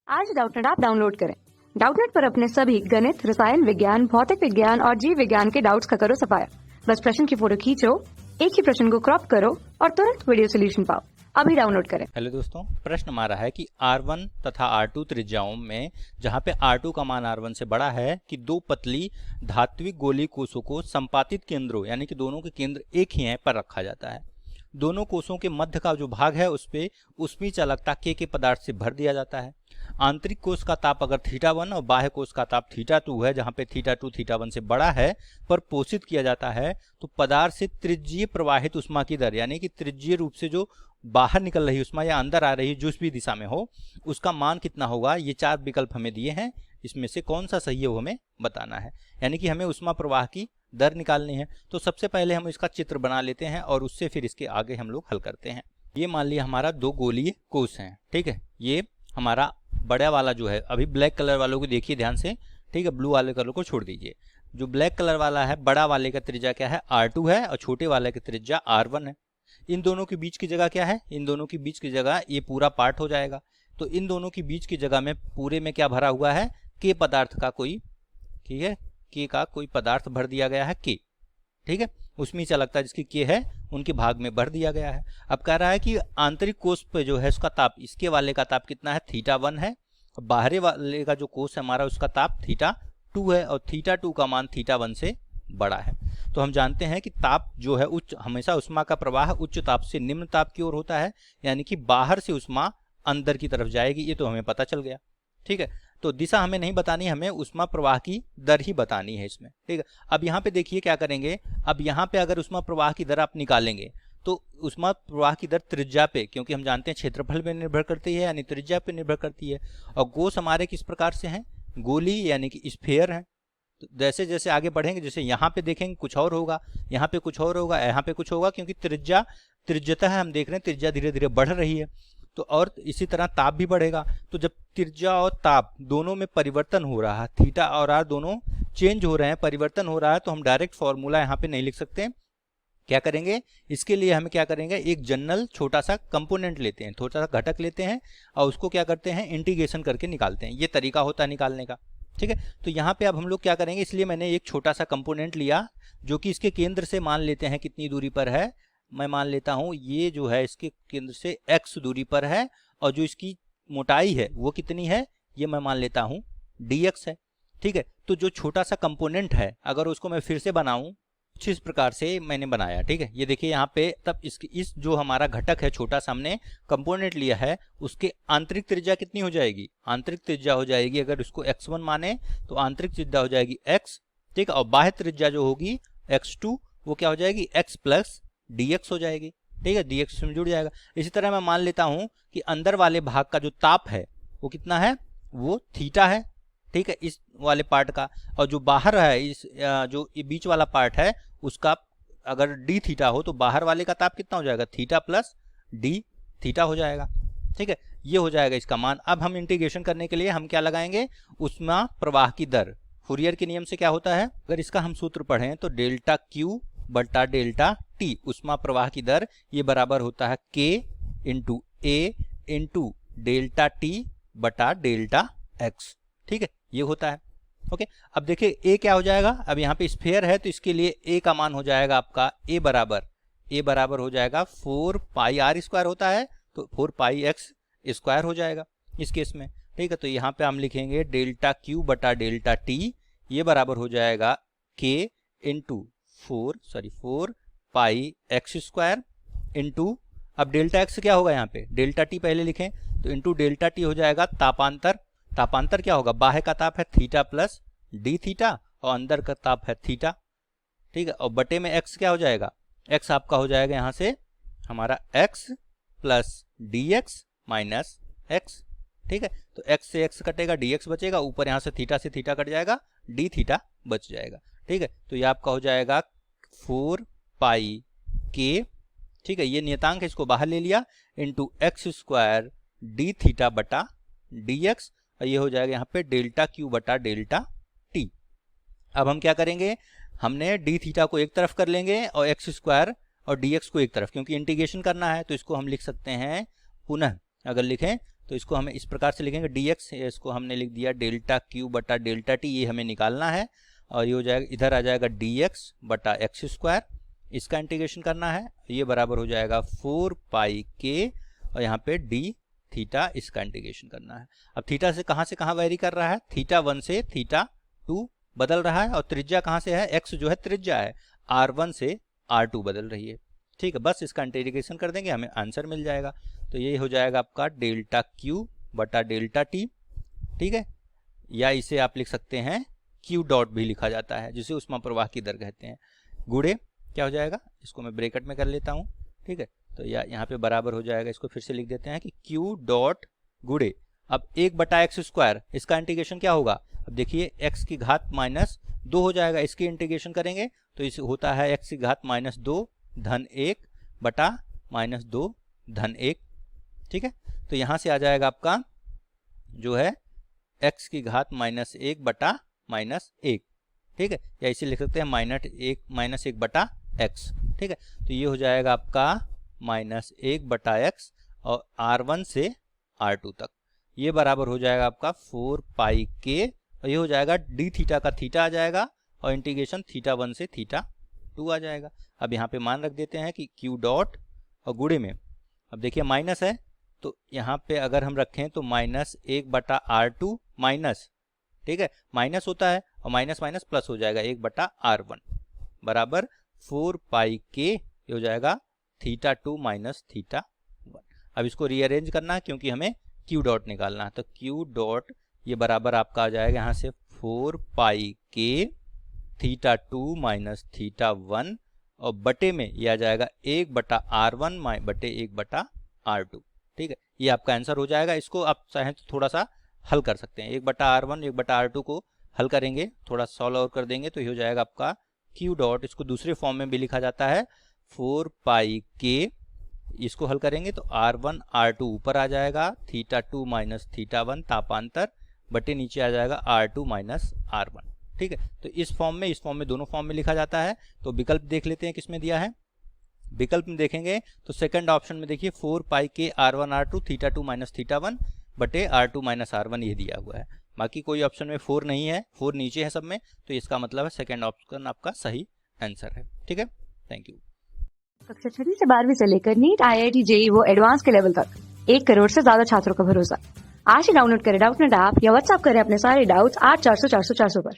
आज Doubtnut app download करें। Doubtnut पर अपने सभी गणित, रसायन विज्ञान, भौतिक विज्ञान और जीव विज्ञान के डाउट्स का करो सफाया। बस प्रश्न की फोटो खींचो, एक ही प्रश्न को क्रॉप करो और तुरंत वीडियो सोल्यूशन पाओ। अभी डाउनलोड करें। हेलो दोस्तों, प्रश्न हमारा है कि R1 तथा R2 त्रिज्याओं में जहां पे R2 का मान R1 से बड़ा है कि दो पतली धात्विक गोलीय कोषों को संपातित केंद्रों यानी कि दोनों के केंद्र एक ही हैं पर रखा जाता है। दोनों कोषों के मध्य का जो भाग है उस पे ऊष्मीय चालकता K के पदार्थ से भर दिया जाता है। आंतरिक कोष का ताप अगर θ1 और बाह्य कोष का ताप θ2 है, जहां पे θ2 θ1 से बड़ा है पर पोषित किया जाता है, तो पदार्थ से त्रिज्यीय प्रवाहित ऊष्मा की दर यानी कि त्रिज्यीय रूप से जो बाहर निकल रही ऊष्मा या अंदर आ रही है जिस भी दिशा में हो उसका मान कितना होगा। ये चार विकल्प हमें दिए हैं, इसमें से कौन सा सही है वो हमें बताना है, यानी कि हमें ऊष्मा प्रवाह की दर निकालनी है। तो सबसे पहले हम इसका चित्र बना लेते हैं और उससे फिर इसके आगे हम लोग हल करते हैं। ये मान लिया हमारा दो गोलीय कोष हैं, ठीक है। ये हमारा बड़ा वाला जो है, अभी ब्लैक कलर वालों को देखिए ध्यान से, ठीक है, ब्लू वाले कलर को छोड़ दीजिए। जो ब्लैक कलर वाला है, बड़ा वाले का त्रिज्या क्या है, R2 है और छोटे वाले का त्रिज्या R1 है। इन दोनों के बीच की जगह क्या है, इन दोनों के बीच की जगह ये पूरा पार्ट हो जाएगा। तो इन दोनों के बीच की जगह में पूरे में क्या भरा हुआ है, K पदार्थ का कोई, ठीक है, K का कोई पदार्थ भर दिया गया है, K, ठीक है। उसमें चालकता जिसकी K है उनके भाग में भर दिया गया है। अब कह रहा है कि आंतरिक कोष पे जो है उसका ताप, इसके वाले का ताप कितना है, θ1 है। बाहरी वाले का जो कोष है हमारा उसका ताप θ2 है और θ2 का मान θ1 से बड़ा है। तो हम जानते हैं कि ताप जो है उच्च, हमेशा ऊष्मा का प्रवाह उच्च ताप से निम्न ताप की ओर होता है, यानी कि बाहर से ऊष्मा अंदर की तरफ जाएगी। ये तो हमें पता चल गया, ठीक है। तो दिशा हमें नहीं बतानी, हमें ऊष्मा प्रवाह की दर ही बतानी है इसमें, ठीक है। अब यहाँ पे देखिए क्या करेंगे, अब यहाँ पे अगर ऊष्मा प्रवाह की दर आप निकालेंगे तो ऊष्मा प्रवाह की दर त्रिज्या पे, क्योंकि हम जानते हैं क्षेत्रफल पे निर्भर करती है यानी त्रिज्या पे निर्भर करती है। और कोष हमारे किस प्रकार से हैं, गोली यानी कि स्फीयर हैं। तो जैसे जैसे आगे बढ़ेंगे, जैसे यहाँ पे देखेंगे कुछ और होगा, यहाँ पे कुछ और होगा, यहाँ पे कुछ होगा, क्योंकि त्रिज्यता है, हम देख रहे हैं त्रिज्या धीरे धीरे बढ़ रही है। तो और इसी तरह ताप भी बढ़ेगा। तो जब त्रिज्या और ताप दोनों में परिवर्तन हो रहा है, थीटा और आर दोनों चेंज हो रहे हैं, परिवर्तन हो रहा है, तो हम डायरेक्ट फॉर्मूला यहाँ पे नहीं लिख सकते। क्या करेंगे, इसके लिए हमें क्या करेंगे, एक जनरल छोटा सा कंपोनेंट लेते हैं, छोटा सा घटक लेते हैं और उसको क्या करते हैं, इंटीग्रेशन करके निकालते हैं। ये तरीका होता है निकालने का, ठीक है। तो यहाँ पे अब हम लोग क्या करेंगे, इसलिए मैंने एक छोटा सा कंपोनेंट लिया जो कि इसके केंद्र से मान लेते हैं कितनी दूरी पर है। मैं मान लेता हूँ ये जो है इसके केंद्र से x दूरी पर है और जो इसकी मोटाई है वो कितनी है, ये मैं मान लेता हूँ dx है, ठीक है। तो जो छोटा सा कंपोनेंट है अगर उसको मैं फिर से बनाऊं कुछ इस प्रकार से मैंने बनाया, ठीक है। ये देखिए यहाँ पे, तब इस जो हमारा घटक है छोटा सा हमने कंपोनेंट लिया है, उसके आंतरिक त्रिज्या कितनी हो जाएगी, आंतरिक त्रिज्या हो जाएगी, अगर उसको x1 माने तो आंतरिक त्रिज्या हो जाएगी x, ठीक है। और बाह्य त्रिज्या जो होगी x2 वो क्या हो जाएगी, x प्लस dx हो जाएगी, ठीक है, dx इसमें जुड़ जाएगा। इसी तरह मैं मान लेता हूं कि अंदर वाले भाग का जो ताप है वो कितना है, वो थीटा है, ठीक है, इस वाले पार्ट का। और जो बाहर है, इस जो ये बीच वाला पार्ट है उसका अगर डी थीटा हो तो बाहर वाले का ताप कितना हो जाएगा, थीटा प्लस डी थीटा हो जाएगा, ठीक है। ये हो जाएगा इसका मान। अब हम इंटीग्रेशन करने के लिए हम क्या लगाएंगे, ऊष्मा प्रवाह की दर। फूरियर के नियम से क्या होता है, अगर इसका हम सूत्र पढ़ें तो डेल्टा क्यू बटा डेल्टा टी, ऊष्मा प्रवाह की दर, ये बराबर होता है K इंटू ए इंटू डेल्टा टी बटा डेल्टा एक्स, ठीक है, ये होता है। ओके, अब देखिए A क्या हो जाएगा, अब यहाँ पे स्फीयर है तो इसके लिए A का मान हो जाएगा आपका A बराबर हो जाएगा 4 पाई r स्क्वायर होता है तो 4 पाई x स्क्वायर हो जाएगा इस केस में, ठीक है। तो यहाँ पे हम लिखेंगे डेल्टा क्यू बटा डेल्टा टी, ये बराबर हो जाएगा K इंटू 4 पाई एक्स स्क्वायर इंटू, अब डेल्टा एक्स क्या होगा, यहाँ पे डेल्टा टी पहले लिखें तो इंटू डेल्टा टी हो जाएगा तापांतर। तापांतर क्या होगा, बाह्य का ताप है थीटा प्लस डी थीटा और अंदर का ताप है थीटा, ठीक है। और बटे में x क्या हो जाएगा, x आपका हो जाएगा यहाँ से हमारा x plus D x minus x, ठीक है। तो x से x कटेगा, dx बचेगा, ऊपर यहाँ से थीटा कट जाएगा, डी थीटा बच जाएगा, ठीक है। तो ये आपका हो जाएगा 4 पाई k, ठीक है, ये नियतांक है, इसको बाहर ले लिया, into x square D theta बटा डी एक्स, और ये हो जाएगा यहाँ पे डेल्टा क्यू बटा डेल्टा टी। अब हम क्या करेंगे, हमने डी थीटा को एक तरफ कर लेंगे और एक्स स्क्वायर और डी एक्स को एक तरफ, क्योंकि इंटीग्रेशन करना है तो इसको हम लिख सकते हैं पुनः, अगर लिखें तो इसको हमें इस प्रकार से लिखेंगे dx, इसको हमने लिख दिया डेल्टा क्यू बटा डेल्टा टी, ये हमें निकालना है। और ये हो जाएगा, इधर आ जाएगा dx बटा एक्स स्क्वायर, इसका इंटीग्रेशन करना है, ये बराबर हो जाएगा 4 पाई के, और यहाँ पे डी थीटा, इसका इंटीग्रेशन करना है। अब थीटा से कहाँ वेरी कर रहा है, थीटा 1 से थीटा 2 बदल रहा है, और त्रिज्या कहाँ से है, x जो है त्रिज्या है, r1 से r2 बदल रही है। ठीक है, बस इसका इंटीग्रेशन कर देंगे, हमें आंसर मिल जाएगा। तो ये हो जाएगा आपका डेल्टा क्यू बटा डेल्टा टी। ठीक है, या इसे आप लिख सकते हैं क्यू डॉट भी लिखा जाता है, जिसे ऊष्मा प्रवाह की दर कहते हैं। गुणे क्या हो जाएगा, इसको मैं ब्रैकेट में कर लेता हूँ। ठीक है, तो यहाँ पे बराबर हो जाएगा, इसको फिर से लिख देते हैं कि क्यू डॉट गुणे, अब 1 बटा एक्स स्क्वायर, इसका इंटीग्रेशन क्या होगा, अब देखिए x की घात माइनस 2 हो जाएगा, इसकी इंटीग्रेशन करेंगे तो इसे होता है x की घात माइनस 2 धन 1 बटा माइनस 2 धन 1। ठीक है, तो यहाँ से आ जाएगा आपका जो है x की घात माइनस 1 बटा माइनस 1। ठीक है, या इसे लिख सकते हैं माइनस 1 बटा x। ठीक है, तो ये हो जाएगा आपका माइनस 1 बटा x, और r1 से r2 तक, ये बराबर हो जाएगा आपका 4 पाई के, और ये हो जाएगा डी थीटा का थीटा आ जाएगा, और इंटीग्रेशन थीटा 1 से थीटा 2 आ जाएगा। अब यहाँ पे मान रख देते हैं कि क्यू डॉट, और गुणे में अब देखिए माइनस है, तो यहाँ पे अगर हम रखें तो माइनस 1 बटा r2 माइनस, ठीक है, माइनस होता है और माइनस माइनस प्लस हो जाएगा 1 बटा r1 बराबर 4 पाई के, ये हो जाएगा थीटा 2 माइनस थीटा 1। अब इसको रीअरेंज करना है क्योंकि हमें क्यू डॉट निकालना है, तो क्यू डॉट ये बराबर आपका आ जाएगा यहाँ से 4 पाई के थीटा 2 माइनस थीटा 1, और बटे में ये आ जाएगा 1 बटा r1 बटे 1 बटा r2। ठीक है, ये आपका आंसर हो जाएगा। इसको आप चाहें तो थोड़ा सा हल कर सकते हैं, 1 बटा r1 1 बटा r2 को हल करेंगे, थोड़ा सॉल्व और कर देंगे, तो ये हो जाएगा आपका क्यू डॉट, इसको दूसरे फॉर्म में भी लिखा जाता है 4 पाई के, इसको हल करेंगे तो r1 r2 ऊपर आ जाएगा, थीटा 2 माइनस थीटा 1 तापांतर, बटे नीचे आ जाएगा r2 माइनस r1। ठीक है, तो इस फॉर्म में दोनों फॉर्म में लिखा जाता है। तो विकल्प देख लेते हैं किसमें दिया है। विकल्प में देखेंगे तो सेकंड ऑप्शन में देखिए 4 पाई के r1 r2 theta 2 minus theta 1 बटे r2 माइनस r1 ये दिया हुआ है। बाकी कोई ऑप्शन में 4 नहीं है, 4 नीचे है सब में, तो इसका मतलब है सेकंड ऑप्शन आपका सही आंसर है। ठीक है, थैंक यू। कक्षा 6 से 12वीं से लेकर नीट, IIT, JEE वो एडवांस के लेवल तक 1 करोड़ से ज्यादा छात्रों का भरोसा। आज ही डाउनलोड करें डाउटनेट ऐप या व्हाट्सएप करें अपने सारे डाउट्स 8400 400 400 पर।